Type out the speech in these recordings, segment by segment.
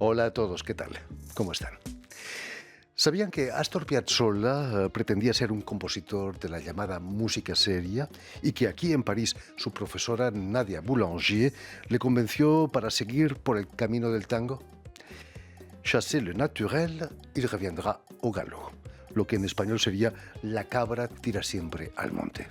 Hola a todos, ¿qué tal? ¿Cómo están? ¿Sabían que Astor Piazzolla pretendía ser un compositor de la llamada música seria y que aquí en París su profesora Nadia Boulanger le convenció para seguir por el camino del tango? Chasser le naturel, il reviendra au galop, lo que en español sería la cabra tira siempre al monte.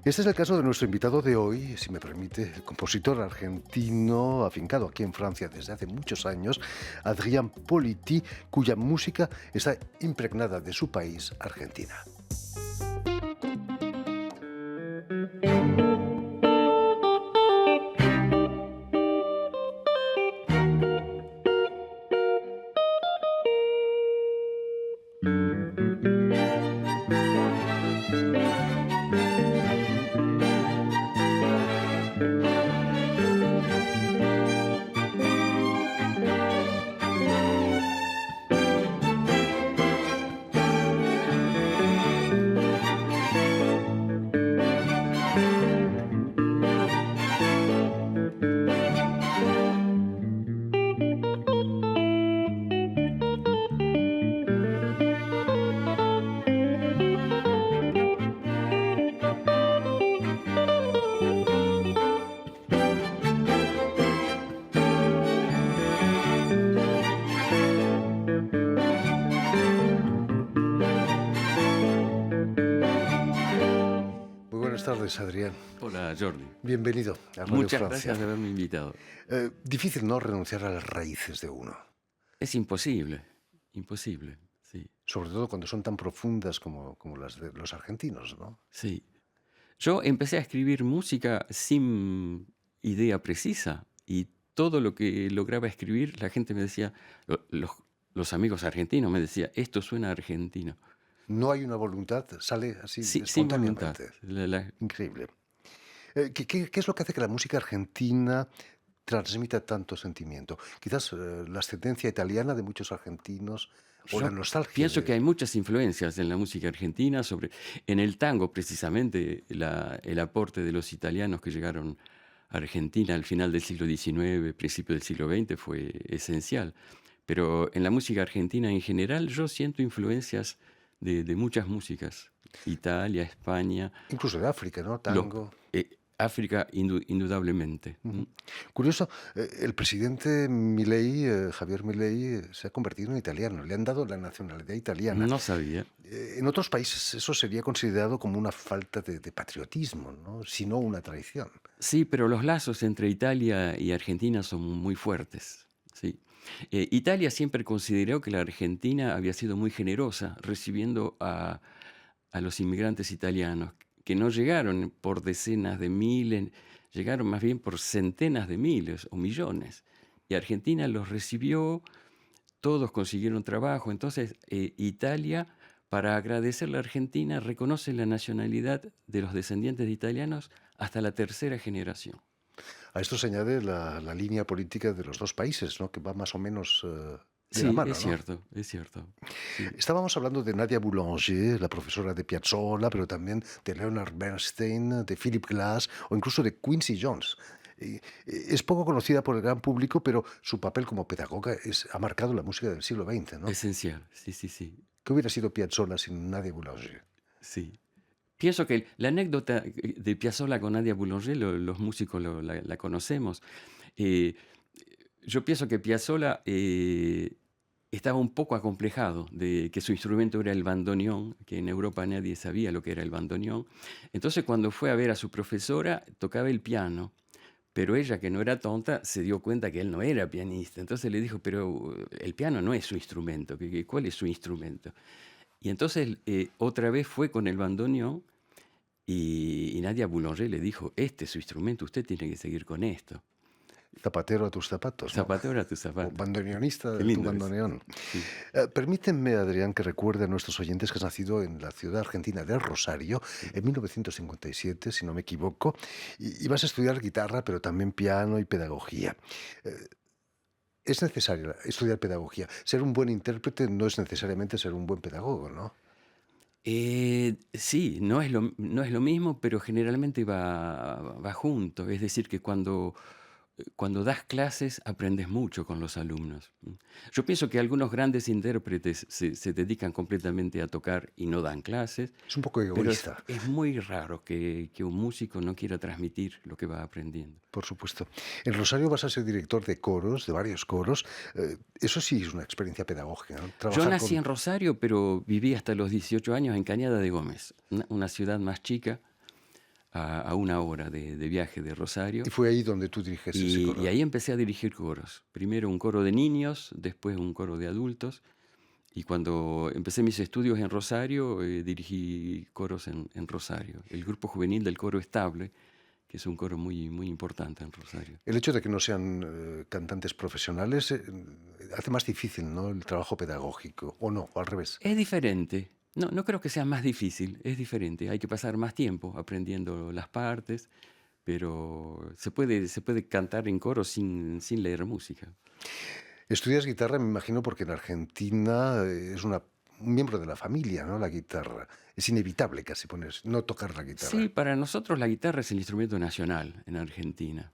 Este es el caso de nuestro invitado de hoy, si me permite, el compositor argentino afincado aquí en Francia desde hace muchos años, Adrián Politi, cuya música está impregnada de su país, Argentina. Muy buenas tardes, Adrián. Hola, Jordi. Bienvenido a Radio Muchas Francia. gracias de haberme invitado. Difícil no renunciar a las raíces de uno, Es imposible, imposible, sí, sobre todo cuando son tan profundas como las de los argentinos, ¿no? sí. Yo empecé a escribir música sin idea precisa y todo lo que lograba escribir, la gente me decía, los amigos argentinos me decían, esto suena argentino. No hay una voluntad, sale así Sí, sin voluntad. espontáneamente. Increíble. ¿Qué es lo que hace que la música argentina transmita tanto sentimiento? Quizás la ascendencia italiana de muchos argentinos o la Yo nostalgia pienso que de... hay muchas influencias en la música argentina, en el tango precisamente, el aporte de los italianos que llegaron a Argentina al final del siglo XIX, principio del siglo XX fue esencial. Pero en la música argentina en general yo siento influencias de muchas músicas, Italia, España, Incluso de África, ¿no? los, Tango. África indudablemente. Ujú. Curioso, el presidente Milei, Javier Milei, se ha convertido en italiano. Le han dado la nacionalidad italiana. No sabía. En otros países eso sería considerado como una falta de patriotismo, ¿no? Si no una traición. Sí, pero los lazos entre Italia y Argentina son muy fuertes. Sí. Italia siempre consideró que la Argentina había sido muy generosa recibiendo a los inmigrantes italianos, que no llegaron por decenas de miles, llegaron más bien por centenas de miles o millones. Y Argentina los recibió, todos consiguieron trabajo. Entonces, Italia, para agradecerle a Argentina, reconoce la nacionalidad de los descendientes de italianos hasta la tercera generación. A esto se añade la línea política de los dos países, ¿no? Que va más o menos de la Sí, mano, ¿no? es cierto. Sí. Estábamos hablando de Nadia Boulanger, la profesora de Piazzolla, pero también de Leonard Bernstein, de Philip Glass o incluso de Quincy Jones. Es poco conocida por el gran público, pero su papel como pedagoga ha marcado la música del siglo XX, ¿no? Esencial, sí, sí, sí, ¿Qué hubiera sido Piazzolla sin Nadia Boulanger? sí. Pienso que la anécdota de Piazzolla con Nadia Boulanger, los músicos la conocemos. Eh, yo pienso que Piazzolla estaba un poco acomplejado de que su instrumento era el bandoneón, que en Europa nadie sabía lo que era el bandoneón. Entonces, cuando fue a ver a su profesora, tocaba el piano, pero ella, que no era tonta, se dio cuenta que él no era pianista. Entonces le dijo, pero el piano no es su instrumento, ¿cuál es su instrumento? Y entonces otra vez fue con el bandoneón y Nadia Boulanger le dijo, este es su instrumento, usted tiene que seguir con esto. Zapatero a tus zapatos, ¿no? Zapatero a tu O zapato. bandoneonista Qué de tu lindo es. bandoneón. Sí. Permítanme, Adrián, que recuerde a nuestros oyentes que has nacido en la ciudad argentina de Rosario en 1957, si no me equivoco, y vas a estudiar guitarra, pero también piano y pedagogía. Es necesario estudiar pedagogía. Ser un buen intérprete no es necesariamente ser un buen pedagogo, ¿no? Sí, no es lo mismo, pero generalmente va junto. Es decir, que cuando cuando das clases aprendes mucho con los alumnos. Yo pienso que algunos grandes intérpretes se dedican completamente a tocar y no dan clases, Es un poco pero egoísta, es muy raro que un músico no quiera transmitir lo que va aprendiendo. por supuesto. En Rosario vas a ser director de coros, de varios coros. Eso sí es una experiencia pedagógica, ¿no? Yo Trabajar nací con... en Rosario, pero viví hasta los 18 años en Cañada de Gómez, una ciudad más chica, a una hora de viaje de Y Rosario. fue ahí donde tú diriges ese Y coro. ahí empecé a dirigir coros. Primero un coro de niños, después un coro de adultos. Y cuando empecé mis estudios en Rosario, dirigí coros en Rosario. El grupo juvenil del Coro Estable, que es un coro muy, muy importante en Rosario. El hecho de que no sean cantantes profesionales hace más difícil, ¿no?, el trabajo pedagógico, o no, o al revés. Es diferente. No, no creo que sea más difícil, es diferente. Hay que pasar más tiempo aprendiendo las partes, pero se puede cantar en coro sin leer música. Estudias guitarra, me imagino, porque en Argentina es un miembro de la familia, ¿no?, la guitarra. Es inevitable casi no tocar la Sí, guitarra. para nosotros la guitarra es el instrumento nacional en Argentina.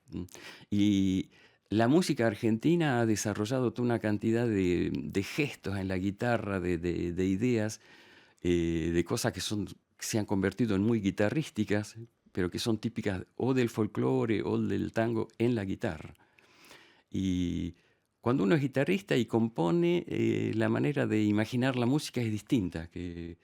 Y la música argentina ha desarrollado toda una cantidad de gestos en la guitarra, de ideas, de cosas que se han convertido en muy guitarrísticas, pero que son típicas o del folclore o del tango en la guitarra. Y cuando uno es guitarrista y compone, la manera de imaginar la música es distinta. Que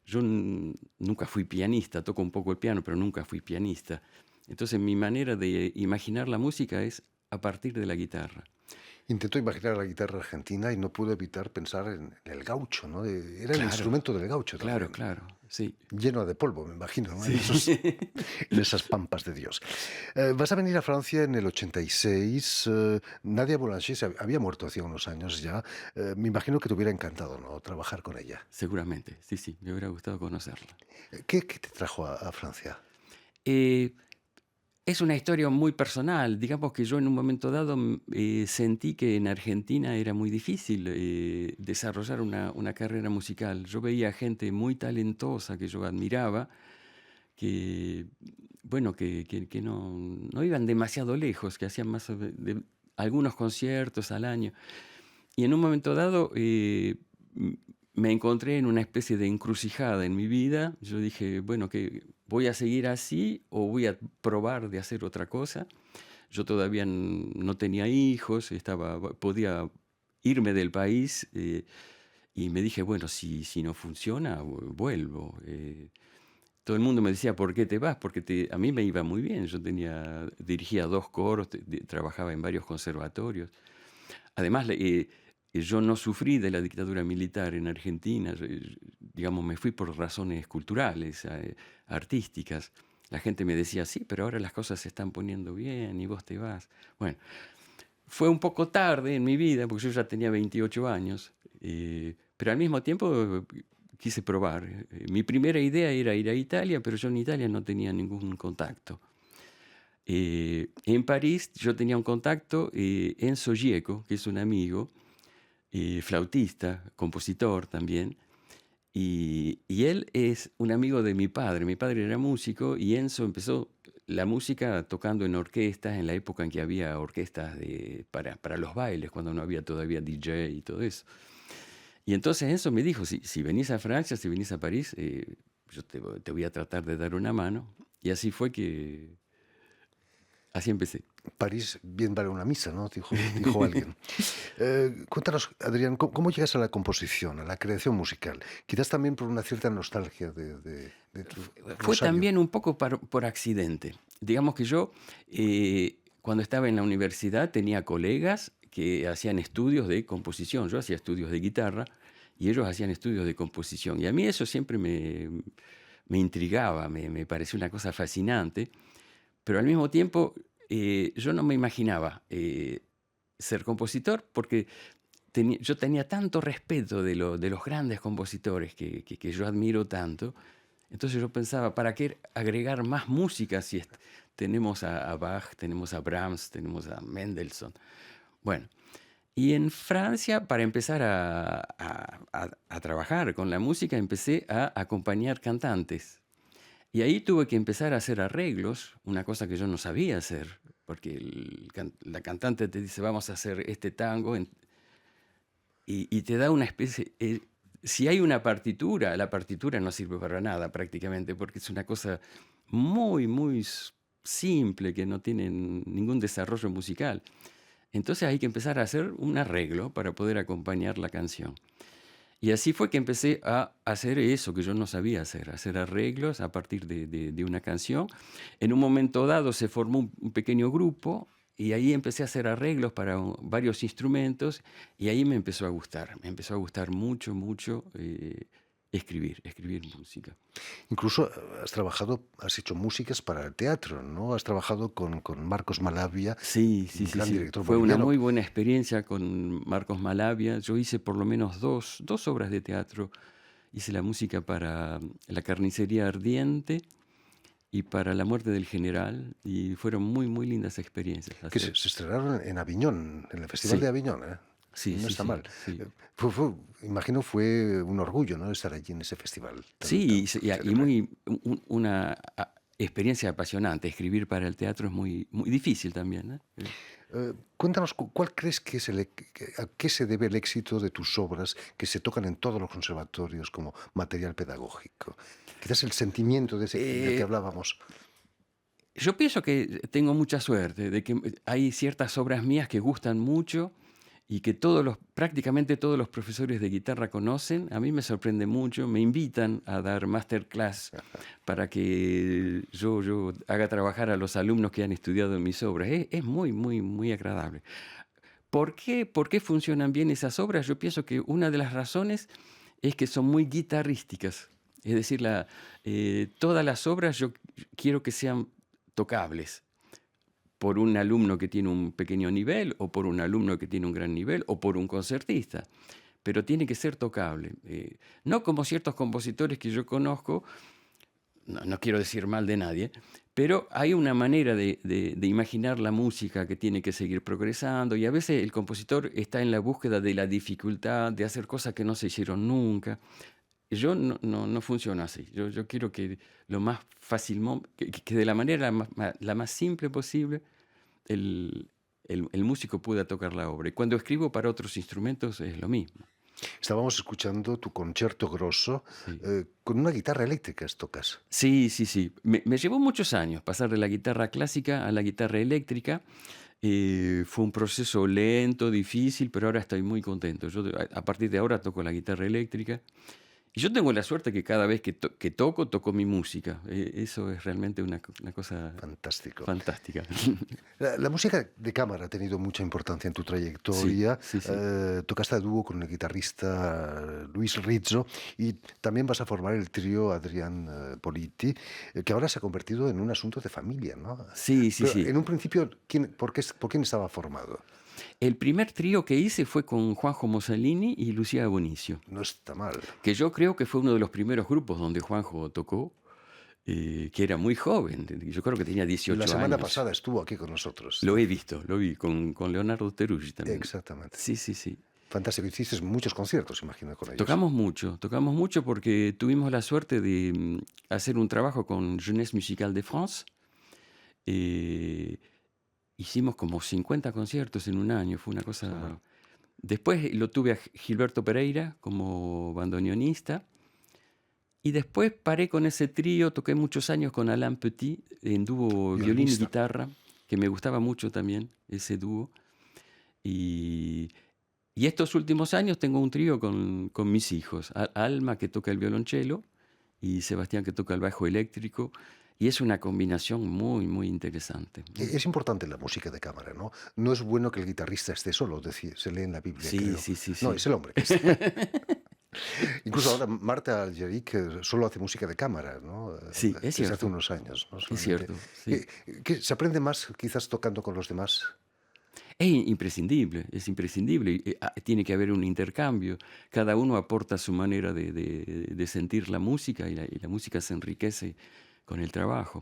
yo nunca fui pianista, toco un poco el piano, pero nunca fui pianista. Entonces mi manera de imaginar la música es a partir de la guitarra. Intento imaginar la guitarra argentina y no puedo evitar pensar en el gaucho, ¿no? Era el Claro, instrumento del gaucho claro, también, claro, sí. lleno de polvo, me imagino, ¿no?, Sí. en esas pampas de Dios. Vas a venir a Francia en el 86. Nadia Boulanger había muerto hacía unos años ya. Me imagino que te hubiera encantado, ¿no?, trabajar con ella. Seguramente, sí, sí, me hubiera gustado conocerla. ¿Qué te trajo a Francia? Eh, Es una historia muy personal. Digamos que yo en un momento dado sentí que en Argentina era muy difícil desarrollar una carrera musical. Yo veía gente muy talentosa que yo admiraba, que, bueno, que no iban demasiado lejos, que hacían más algunos conciertos al año. Y en un momento dado m- me encontré en una especie de encrucijada en mi vida. Yo dije, bueno, que voy a seguir así o voy a probar de hacer otra cosa. Yo todavía no tenía hijos, podía irme del país y me dije, bueno, si no funciona, vuelvo. Todo el mundo me decía, ¿por qué te vas? Porque a mí me iba muy bien. Dirigía 2 coros, trabajaba en varios conservatorios. Además, yo no sufrí de la dictadura militar en Argentina, digamos, me fui por razones culturales, artísticas. La gente me decía, sí, pero ahora las cosas se están poniendo bien y vos te vas. Bueno, fue un poco tarde en mi vida, porque yo ya tenía 28 años, pero al mismo tiempo quise probar. Mi primera idea era ir a Italia, pero yo en Italia no tenía ningún contacto. En París yo tenía un contacto, Enzo Gieco, que es un amigo, flautista, compositor también, y él es un amigo de mi padre. Mi padre era músico y Enzo empezó la música tocando en orquestas en la época en que había orquestas para los bailes, cuando no había todavía DJ y todo eso. Y entonces Enzo me dijo, si venís a Francia, si venís a París, yo te voy a tratar de dar una mano. Y así empecé. París bien vale una misa, ¿no?, dijo alguien. Cuéntanos, Adrián, ¿cómo llegas a la composición, a la creación musical? Quizás también por una cierta nostalgia de tu Fue Rosario. también un poco por accidente. Digamos que yo, cuando estaba en la universidad, tenía colegas que hacían estudios de composición. Yo hacía estudios de guitarra y ellos hacían estudios de composición. Y a mí eso siempre me intrigaba, me pareció una cosa fascinante, pero al mismo tiempo yo no me imaginaba ser compositor porque yo tenía tanto respeto de los grandes compositores que yo admiro tanto. Entonces yo pensaba, ¿para qué agregar más música si tenemos a Bach, tenemos a Brahms, tenemos a Mendelssohn? Bueno, y en Francia, para empezar a trabajar con la música, empecé a acompañar cantantes. Y ahí tuve que empezar a hacer arreglos, una cosa que yo no sabía hacer. porque la cantante te dice, vamos a hacer este tango, y te da una especie... si hay una partitura, la partitura no sirve para nada prácticamente, porque es una cosa muy, muy simple, que no tiene ningún desarrollo musical. Entonces hay que empezar a hacer un arreglo para poder acompañar la canción. Y así fue que empecé a hacer eso que yo no sabía hacer arreglos a partir de una canción. En un momento dado se formó un pequeño grupo y ahí empecé a hacer arreglos para varios instrumentos y ahí me empezó a gustar mucho, mucho escribir música. Incluso has hecho músicas para el teatro, ¿no? Has trabajado con Marcos Malavia, Sí, sí, un sí, gran sí. director Fue una boliviano. muy buena experiencia con Marcos Malavia. Yo hice por lo menos dos obras de teatro. Hice la música para La carnicería ardiente y para La muerte del general, y fueron muy, muy lindas experiencias Que se, hacer. se estrenaron en Aviñón, en el Festival de Sí, Aviñón, ¿eh? sí, No sí, está sí, mal. sí. Imagino fue un orgullo, ¿no? Estar allí en ese festival tan Sí, y célebre. muy, una experiencia apasionante. Escribir para el teatro es muy, muy difícil también, ¿eh? Cuéntanos, ¿cuál crees que es a qué se debe el éxito de tus obras que se tocan en todos los conservatorios como material pedagógico? Quizás el sentimiento del que Eh, hablábamos. Yo pienso que tengo mucha suerte, de que hay ciertas obras mías que gustan mucho y que prácticamente todos los profesores de guitarra conocen. A mí me sorprende mucho, me invitan a dar masterclass para que yo haga trabajar a los alumnos que han estudiado en mis obras. Es muy, muy, muy agradable. ¿Por qué funcionan bien esas obras? Yo pienso que una de las razones es que son muy guitarrísticas. Es decir, todas las obras yo quiero que sean tocables por un alumno que tiene un pequeño nivel, o por un alumno que tiene un gran nivel, o por un concertista. Pero tiene que ser tocable. No como ciertos compositores que yo conozco, no quiero decir mal de nadie, pero hay una manera de imaginar la música que tiene que seguir progresando, y a veces el compositor está en la búsqueda de la dificultad, de hacer cosas que no se hicieron nunca. Yo no funciono así. Yo quiero que lo más fácil, que de la manera la más simple posible, el, el músico pueda tocar la obra. Y cuando escribo para otros instrumentos es lo mismo. Estábamos escuchando tu concierto grosso Sí. con una guitarra eléctrica tocas. Sí, sí, sí. Me llevó muchos años pasar de la guitarra clásica a la guitarra eléctrica. Fue un proceso lento, difícil, pero ahora estoy muy contento. Yo a partir de ahora toco la guitarra eléctrica. Y yo tengo la suerte que cada vez que toco mi música. Eso es realmente una cosa Fantástico. fantástica. La música de cámara ha tenido mucha importancia en tu Sí, trayectoria. sí, sí. Tocaste a dúo con el guitarrista Luis Rizzo y también vas a formar el trío Adrián Politi, que ahora se ha convertido en un asunto de familia, ¿no? Sí, sí, Pero sí. en un principio, ¿por quién estaba formado? El primer trío que hice fue con Juanjo Mussolini y Lucía Bonicio, No está mal. que yo creo que fue uno de los primeros grupos donde Juanjo tocó, que era muy joven. Yo creo que tenía Y la 18 semana años. pasada estuvo aquí con nosotros. Lo he visto, lo vi con Leonardo Teruggi también. Exactamente. Sí, sí, sí. Fantástico. Hiciste muchos conciertos, imagino, con ellos. Tocamos mucho porque tuvimos la suerte de hacer un trabajo con Jeunesse Musicale de France. Eh, Hicimos como 50 conciertos en un año, fue una Está mal. cosa... Después lo tuve a Gilberto Pereira como bandoneonista, y después paré con ese trío, toqué muchos años con Alain Petit en dúo violín y Violinista. guitarra, que me gustaba mucho también ese dúo. Y, y estos últimos años tengo un trío con mis hijos, Alma, que toca el violonchelo, y Sebastián, que toca el bajo eléctrico, y es una combinación muy, muy interesante. Es importante la música de cámara, ¿no? No es bueno que el guitarrista esté solo, se lee en la Biblia, Sí, creo. sí, sí, No, sí. es el hombre que está. Incluso ahora Marta Algeric solo hace música de cámara, ¿no? Sí, Desde hace unos años, ¿no? es Solamente. cierto, sí. Que se aprende más quizás tocando con los demás. Es imprescindible, es imprescindible. Tiene que haber un intercambio. Cada uno aporta su manera de sentir la música, y la música se enriquece con el trabajo.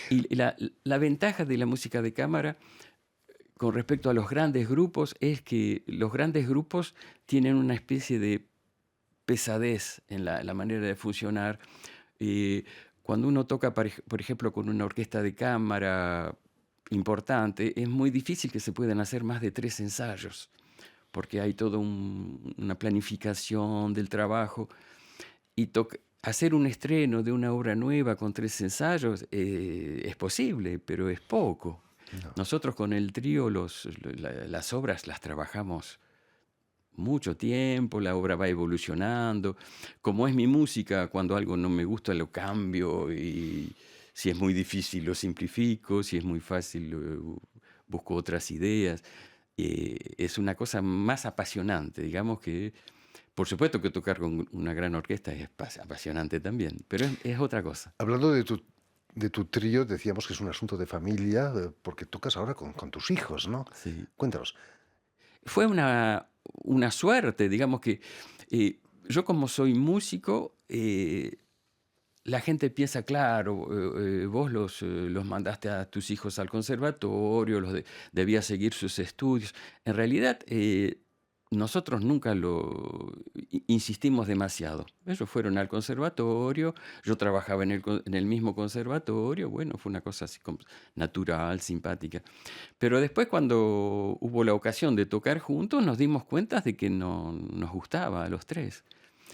Y la ventaja de la música de cámara con respecto a los grandes grupos es que los grandes grupos tienen una especie de pesadez en la manera de funcionar. Eh, Cuando uno toca, por ejemplo, con una orquesta de cámara, importante, es muy difícil que se puedan hacer más de 3 ensayos, porque hay toda una planificación del trabajo y hacer un estreno de una obra nueva con 3 ensayos es posible, pero es poco. No. Nosotros con el trío las obras las trabajamos mucho tiempo, la obra va evolucionando. Como es mi música, cuando algo no me gusta lo cambio y si es muy difícil lo simplifico, si es muy fácil busco otras ideas. Es una cosa más apasionante, digamos que, por supuesto que tocar con una gran orquesta es apasionante también, pero es otra cosa. Hablando de tu trío, decíamos que es un asunto de familia, porque tocas ahora con tus hijos, ¿no? Sí. Cuéntanos. Fue una suerte, digamos que yo como soy músico, la gente piensa, claro, vos los mandaste a tus hijos al conservatorio, debías seguir sus estudios. En realidad, nosotros nunca insistimos demasiado. Ellos fueron al conservatorio, yo trabajaba en el mismo conservatorio, bueno, fue una cosa así como natural, simpática. Pero después cuando hubo la ocasión de tocar juntos, nos dimos cuenta de que nos gustaba a los 3.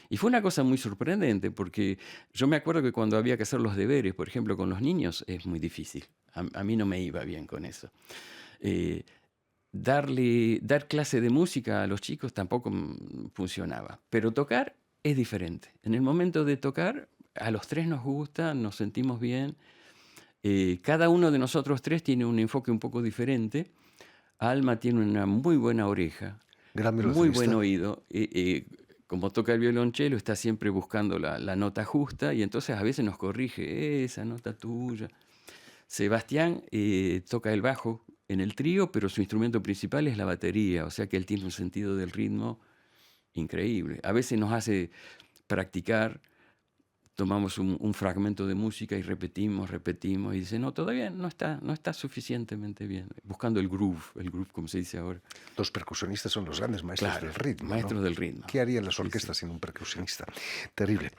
Y fue una cosa muy sorprendente, porque yo me acuerdo que cuando había que hacer los deberes, por ejemplo, con los niños, es muy difícil. A mí no me iba bien con eso. Dar clase de música a los chicos tampoco funcionaba. Pero tocar es diferente. En el momento de tocar, a los 3 nos gusta, nos sentimos bien. Cada uno de nosotros 3 tiene un enfoque un poco diferente. Alma tiene una muy buena oreja, Gran muy buen violoncellista. oído. Como toca el violonchelo, está siempre buscando la nota justa y entonces a veces nos corrige esa nota tuya. Sebastián toca el bajo en el trío, pero su instrumento principal es la batería, o sea que él tiene un sentido del ritmo increíble. A veces nos hace practicar, tomamos un fragmento de música y repetimos, y dice, no, todavía no está suficientemente bien. Buscando el groove como se dice ahora. Los percusionistas son los grandes maestros Claro, del ritmo, ¿no? maestros del ritmo. ¿Qué harían las Sí, orquestas sí. sin un percusionista? Terrible.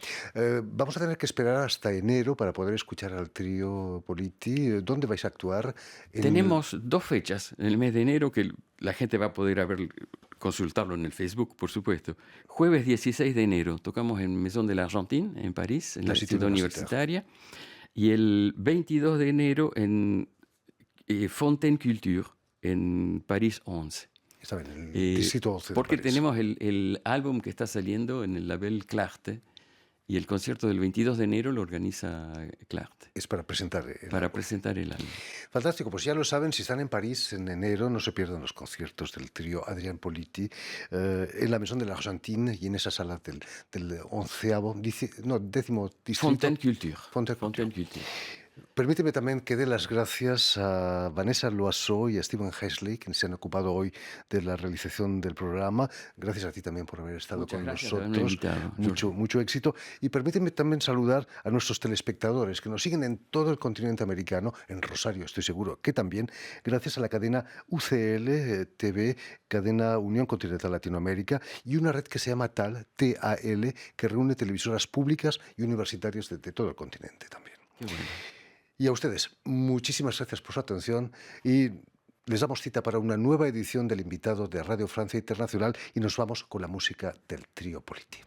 Vamos a tener que esperar hasta enero para poder escuchar al trío Politi. ¿Dónde vais a actuar? Tenemos 2 fechas en el mes de enero que la gente va a poder consultarlo en el Facebook, por supuesto. Jueves 16 de enero tocamos en Maison de l'Argentine, en París, en la ciudad universitaria. Y el 22 de enero en Fontaine Culture, en París 11. Está bien, el distrito 11 de Porque París. tenemos el álbum que está saliendo en el label Clarté. Y el concierto del 22 de enero lo organiza Clarté. Es para presentar el álbum. Fantástico, pues ya lo saben, si están en París en enero, no se pierdan los conciertos del trío Adrián Politi en la Maison de l'Argentine y en esa sala del 11º, 10º distrito. Fontaine Culture. Permíteme también que dé las gracias a Vanessa Loiseau y a Stephen Hesley, quienes se han ocupado hoy de la realización del programa. Gracias a ti también por haber estado Muchas con gracias por nosotros. haberme invitado, Mucho éxito. Y permíteme también saludar a nuestros telespectadores que nos siguen en todo el continente americano, en Rosario estoy seguro que también, gracias a la cadena UCL TV, cadena Unión Continental Latinoamérica, y una red que se llama TAL, que reúne televisoras públicas y universitarias de todo el continente también. Qué bueno. Y a ustedes, muchísimas gracias por su atención y les damos cita para una nueva edición del invitado de Radio Francia Internacional y nos vamos con la música del trío Politi.